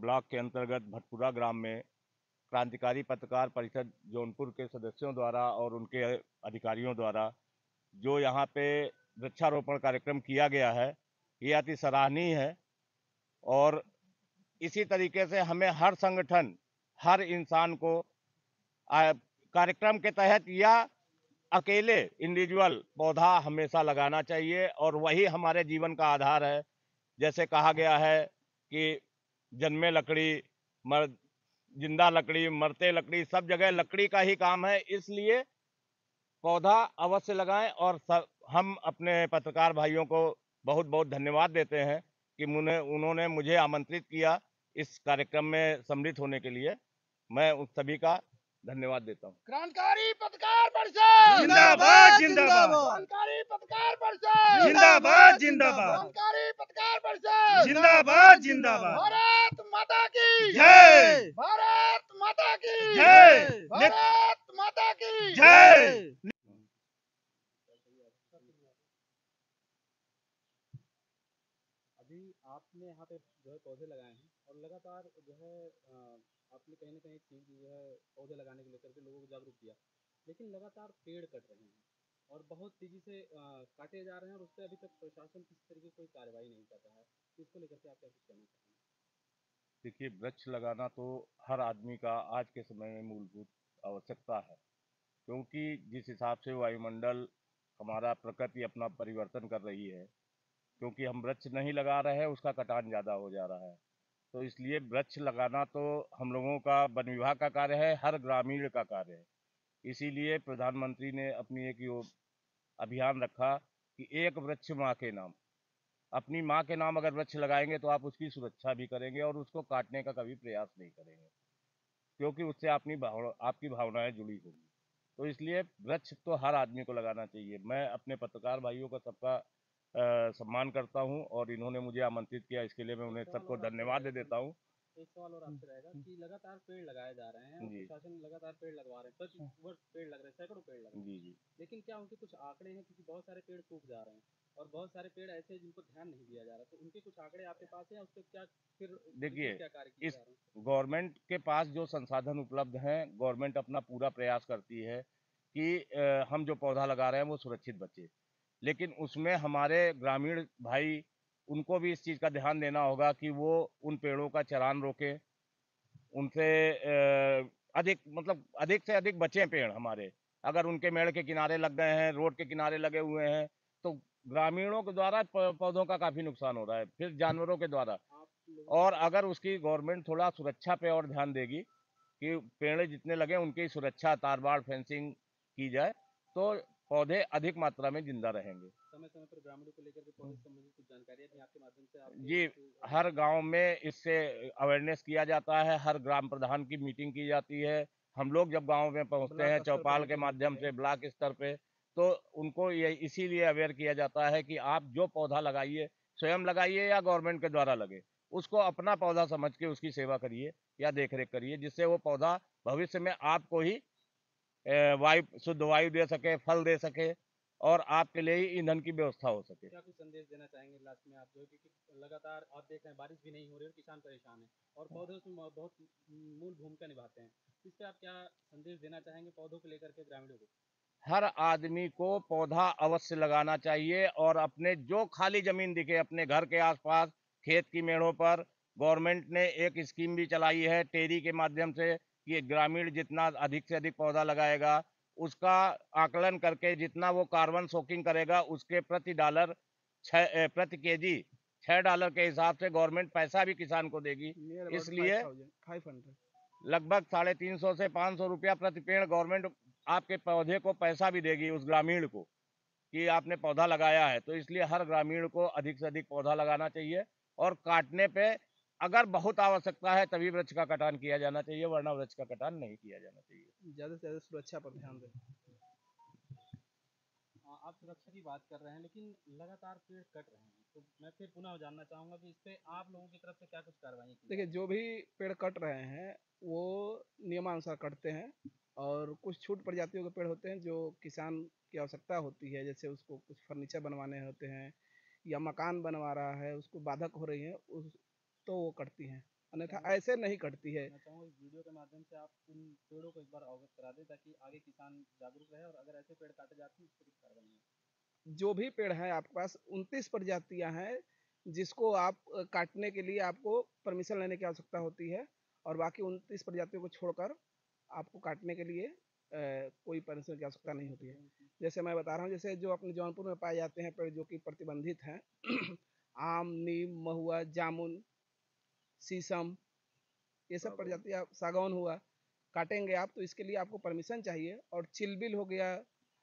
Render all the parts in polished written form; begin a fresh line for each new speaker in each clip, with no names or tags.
Block के अंतर्गत भटपुरा ग्राम में क्रांतिकारी पत्रकार परिषद जौनपुर के सदस्यों द्वारा और उनके अधिकारियों द्वारा जो यहाँ पे वृक्षारोपण कार्यक्रम किया गया है, ये अति सराहनीय है। और इसी तरीके से हमें हर संगठन, हर इंसान को कार्यक्रम के तहत या अकेले इंडिविजुअल पौधा हमेशा लगाना चाहिए और वही हमारे जीवन का आधार है। जैसे कहा गया है कि जन्मे लकड़ी, मर जिंदा लकड़ी, मरते लकड़ी, सब जगह लकड़ी का ही काम है। इसलिए पौधा अवश्य लगाएं और हम अपने पत्रकार भाइयों को बहुत बहुत धन्यवाद देते हैं कि उन्होंने मुझे आमंत्रित किया इस कार्यक्रम में सम्मिलित होने के लिए। मैं उन सभी का धन्यवाद देता हूं।
क्रांतिकारी पत्रकार परिषद
जिंदाबाद जिंदाबाद,
क्रांतिकारी पत्रकार परिषद
जिंदाबाद जिंदाबाद,
क्रांतिकारी पत्रकार परिषद
जिंदाबाद जिंदाबाद।
भारत माता की
जय,
भारत माता की
जय,
भारत माता की
जय।
अभी आपने यहाँ पे जो है पौधे लगाए हैं और लगातार जो है आपने कहीं ना कहीं चीज जो है पौधे लगाने को लेकर के लोगों को जागरूक किया, लेकिन लगातार पेड़ कट रहे हैं और बहुत तेजी से काटे जा रहे हैं और उस पर अभी तक प्रशासन किसी तरीके की कोई कार्रवाई नहीं कर रहा है। तो इसको लेकर के आप क्या कुछ कहना चाहेंगे?
देखिए, वृक्ष लगाना तो हर आदमी का आज के समय में मूलभूत आवश्यकता है, क्योंकि जिस हिसाब से वायुमंडल, हमारा प्रकृति अपना परिवर्तन कर रही है, क्योंकि हम वृक्ष नहीं लगा रहे हैं, उसका कटान ज़्यादा हो जा रहा है। तो इसलिए वृक्ष लगाना तो हम लोगों का, वन विभाग का कार्य है, हर ग्रामीण का कार्य है। इसीलिए प्रधानमंत्री ने अपनी एक अभियान रखा कि एक वृक्ष माँ के नाम। अपनी माँ के नाम अगर वृक्ष लगाएंगे तो आप उसकी सुरक्षा भी करेंगे और उसको काटने का कभी प्रयास नहीं करेंगे, क्योंकि उससे आपकी भावनाएं जुड़ी होगी। तो इसलिए वृक्ष तो हर आदमी को लगाना चाहिए। मैं अपने पत्रकार भाइयों का सबका सम्मान करता हूं और इन्होंने मुझे आमंत्रित किया, इसके लिए मैं उन्हें सबको धन्यवाद दे देता हूं।
एक सवाल और आपसे रहेगा कि लगातार पेड़ लगाए जा रहे हैं और
जी
प्रशासन लगातार पेड़ लगवा रहे हैं, प्रति वर्ष पेड़ लग रहे हैं, सैकड़ों पेड़ लग रहे हैं,
जी जी
लेकिन क्या उनके कुछ आंकड़े हैं? क्योंकि बहुत सारे पेड़ सूख जा रहे हैं और बहुत सारे पेड़ ऐसे हैं जिनको ध्यान नहीं दिया जा रहा, तो उनके कुछ आंकड़े आपके पास हैं? उस पर क्या फिर
देखिए,
क्या कार्य किए
इस
जा रहे हैं?
गवर्नमेंट के पास जो संसाधन उपलब्ध हैं, गवर्नमेंट अपना पूरा प्रयास करती है कि हम जो पौधा लगा रहे हैं वो सुरक्षित बचे। लेकिन उसमें हमारे ग्रामीण भाई, उनको भी इस चीज़ का ध्यान देना होगा कि वो उन पेड़ों का चरान रोकें, उनसे अधिक से अधिक बचें पेड़ हमारे। अगर उनके मेड़ के किनारे लग गए हैं, रोड के किनारे लगे हुए हैं, तो ग्रामीणों के द्वारा पौधों का काफ़ी नुकसान हो रहा है, फिर जानवरों के द्वारा।
आप लोगों
और अगर उसकी गवर्नमेंट थोड़ा सुरक्षा पे और ध्यान देगी कि पेड़ जितने लगे उनकी सुरक्षा, तारबाड़ फेंसिंग की जाए, तो पौधे अधिक मात्रा में जिंदा रहेंगे।
समय समय पर ग्रामीणों को लेकर के पौधे से संबंधित कुछ जानकारी अपने आपके माध्यम से आप
जी, हर गांव में इससे अवेयरनेस किया जाता है, हर ग्राम प्रधान की मीटिंग की जाती है। हम लोग जब गांव में पहुंचते हैं चौपाल के माध्यम से ब्लॉक स्तर पे, तो उनको ये इसीलिए अवेयर किया जाता है कि आप जो पौधा लगाइए, स्वयं लगाइए या गवर्नमेंट के द्वारा लगे, उसको अपना पौधा समझ के उसकी सेवा करिए या देखरेख करिए, जिससे वो पौधा भविष्य में आपको ही शुद्ध वायु दे सके, फल दे सके और आपके लिए ही ईंधन की व्यवस्था हो सके।
क्या कुछ संदेश देना चाहेंगे लास्ट में आप, जो है क्योंकि लगातार आप देख रहे हैं बारिश भी नहीं हो रही है और किसान परेशान है और पौधे उसमें बहुत मूल भूमिका निभाते हैं, इस पर आप क्या संदेश देना चाहेंगे पौधों को लेकर के ग्रामीणों को?
हर आदमी को पौधा अवश्य लगाना चाहिए और अपने जो खाली जमीन दिखे अपने घर के आसपास, खेत की मेड़ों पर, गवर्नमेंट ने एक स्कीम भी चलाई है टेरी के माध्यम से कि ग्रामीण जितना अधिक से अधिक पौधा लगाएगा, उसका आकलन करके जितना वो कार्बन सोकिंग करेगा, उसके प्रति केजी $6 के हिसाब से गवर्नमेंट पैसा भी किसान को देगी। इसलिए
500
लगभग 350 से 500 रुपया प्रति पेड़ गवर्नमेंट आपके पौधे को पैसा भी देगी उस ग्रामीण को कि आपने पौधा लगाया है। तो इसलिए हर ग्रामीण को अधिक से अधिक पौधा लगाना चाहिए और काटने पे अगर बहुत आवश्यकता है तभी वृक्ष का कटान किया जाना चाहिए, वरना वृक्ष का कटान नहीं किया जाना चाहिए।
ज्यादा से ज्यादा सुरक्षा पर ध्यान दें।
आप सुरक्षा की बात कर रहे हैं लेकिन लगातार पेड़ कट रहे हैं, तो मैं फिर पुनः जानना चाहूंगा कि इस पे आप लोगों की तरफ से क्या कुछ कार्रवाई की?
देखिए, जो भी पेड़ कट रहे हैं वो नियमानुसार कटते हैं और कुछ छूट प्रजातियों के पेड़ होते हैं जो किसान की आवश्यकता होती है, जैसे उसको कुछ फर्नीचर बनवाने होते हैं या मकान बनवा रहा है, उसको बाधक हो रही है, उस तो वो कटती हैं। अन्यथा ऐसे नहीं कटती है।
मैं चाहूँगा इस वीडियो के माध्यम से आप उन पेड़ों को एक बार अवगत करा दें ताकि आगे किसान जागरूक रहे और अगर ऐसे पेड़ काटे जाते हैं तो कुछ कार्रवाई हो।
जो भी पेड़ है आपके पास 29 प्रजातियां हैं जिसको आप काटने के लिए आपको परमिशन लेने की आवश्यकता होती है और बाकी 29 प्रजातियों को छोड़कर आपको काटने के लिए कोई परमिशन की आवश्यकता नहीं होती है। जैसे मैं बता रहा हूँ, जैसे जो अपने जौनपुर में पाए जाते हैं पेड़ जो कि प्रतिबंधित हैं आम, नीम, महुआ, जामुन, शीशम, ये सब प्रजातियाँ, सागौन हुआ, काटेंगे आप तो इसके लिए आपको परमिशन चाहिए। और चिलबिल हो गया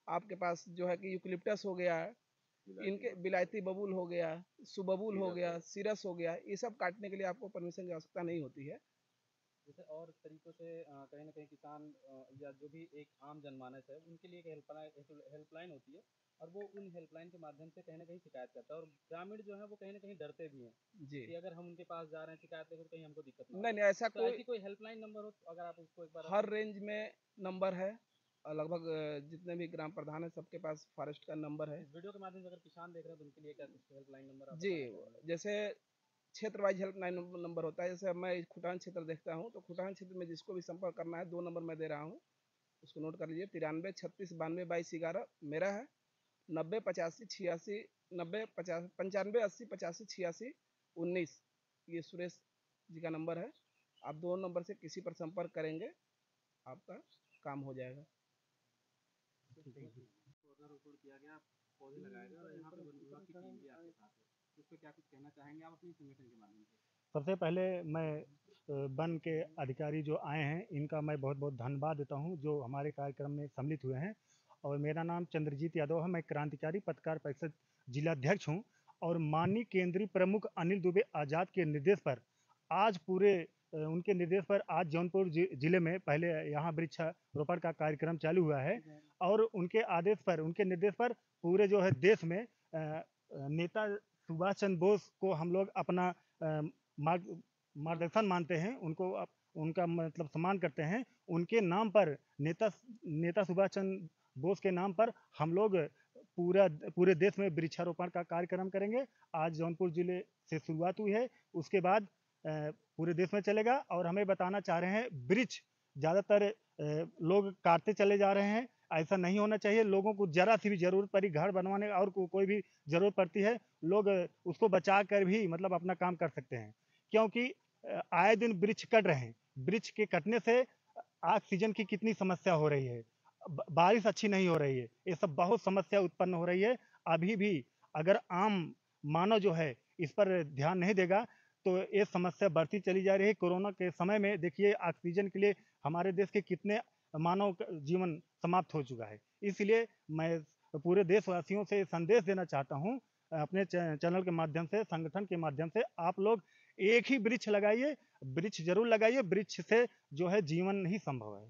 आपके पास, जो है कि यूकलिप्टस हो गया, इनके बिलायती बबूल हो गया, सुबबूल हो गया, सिरस हो गया, ये सब काटने के लिए आपको परमिशन की आवश्यकता नहीं होती है।
जैसे और तरीकों से कहीं ना कहीं किसान या जो भी एक आम जनमानस है उनके लिए एक हेल्पलाइन होती है और वो उन हेल्पलाइन के माध्यम से कहीं ना कहीं शिकायत करता है और ग्रामीण जो है वो कहीं ना कहीं डरते भी हैं
जी,
कि अगर हम उनके पास जा रहे हैं शिकायत लेकर कहीं हमको दिक्कत ना हो।
नहीं नहीं, ऐसा
तो ऐसी कोई हेल्पलाइन नंबर हो तो अगर आप उसको एक बार
हर रेंज में नंबर है और लगभग जितने भी ग्राम प्रधान है सबके पास फॉरेस्ट का नंबर है।
इस वीडियो के माध्यम से अगर किसान देख रहे हैं तो उनके लिए क्या कुछ हेल्पलाइन नंबर आप
जी,
बताना चाहेंगे?
जैसे क्षेत्र वाइज हेल्पलाइन नंबर होता है। जैसे अब मैं खुटान क्षेत्र देखता हूँ तो खुटान क्षेत्र में जिसको भी संपर्क करना है 2 नंबर मैं दे रहा हूँ, उसको नोट कर लीजिए। 93 36 92 22 11 मेरा है। 90 85 86 90 50 95 80 85 86 19 ये सुरेश जी का नंबर है। आप 2 नंबर से किसी पर संपर्क करेंगे आपका काम हो जाएगा।
पौधारोपण किया गया, पौधे लगाए गए और यहाँ पे वन विभाग की टीम भी आपके साथ है, इस पे क्या कुछ कहना चाहेंगे आप अपनी संगठन के माध्यम से?
सबसे पहले मैं वन के अधिकारी जो आए हैं इनका मैं बहुत बहुत धन्यवाद देता हूं जो हमारे कार्यक्रम में सम्मिलित हुए हैं। और मेरा नाम चंद्रजीत यादव है, मैं क्रांतिकारी पत्रकार परिषद जिलाध्यक्ष हूं। और माननीय केंद्रीय प्रमुख अनिल दुबे आज़ाद के निर्देश पर आज उनके निर्देश पर आज जौनपुर जिले में पहले यहाँ वृक्षारोपण का कार्यक्रम चालू हुआ है। और उनके आदेश पर, उनके निर्देश पर पूरे जो है देश में नेता सुभाष चंद्र बोस को हम लोग अपना मार्गदर्शन मानते हैं, उनका मतलब सम्मान करते हैं। उनके नाम पर नेता सुभाष चंद्र बोस के नाम पर हम लोग पूरे देश में वृक्षारोपण का कार्यक्रम करेंगे। आज जौनपुर जिले से शुरुआत हुई है, उसके बाद पूरे देश में चलेगा। और हमें बताना चाह रहे हैं वृक्ष ज़्यादातर लोग काटते चले जा रहे हैं, ऐसा नहीं होना चाहिए। लोगों को जरा सी भी जरूरत पड़ी घर बनवाने और कोई भी जरूरत पड़ती है, लोग उसको बचा कर भी मतलब अपना काम कर सकते हैं। क्योंकि आए दिन वृक्ष कट रहे हैं, वृक्ष के कटने से ऑक्सीजन की कितनी समस्या हो रही है, बारिश अच्छी नहीं हो रही है, ये सब बहुत समस्या उत्पन्न हो रही है। अभी भी अगर आम मानव जो है इस पर ध्यान नहीं देगा तो ये समस्या बढ़ती चली जा रही है। कोरोना के समय में देखिए ऑक्सीजन के लिए हमारे देश के कितने मानव जीवन समाप्त हो चुका है। इसलिए मैं पूरे देशवासियों से संदेश देना चाहता हूँ अपने चैनल के माध्यम से, संगठन के माध्यम से, आप लोग एक ही वृक्ष लगाइए, वृक्ष जरूर लगाइए। वृक्ष से जो है जीवन ही संभव है।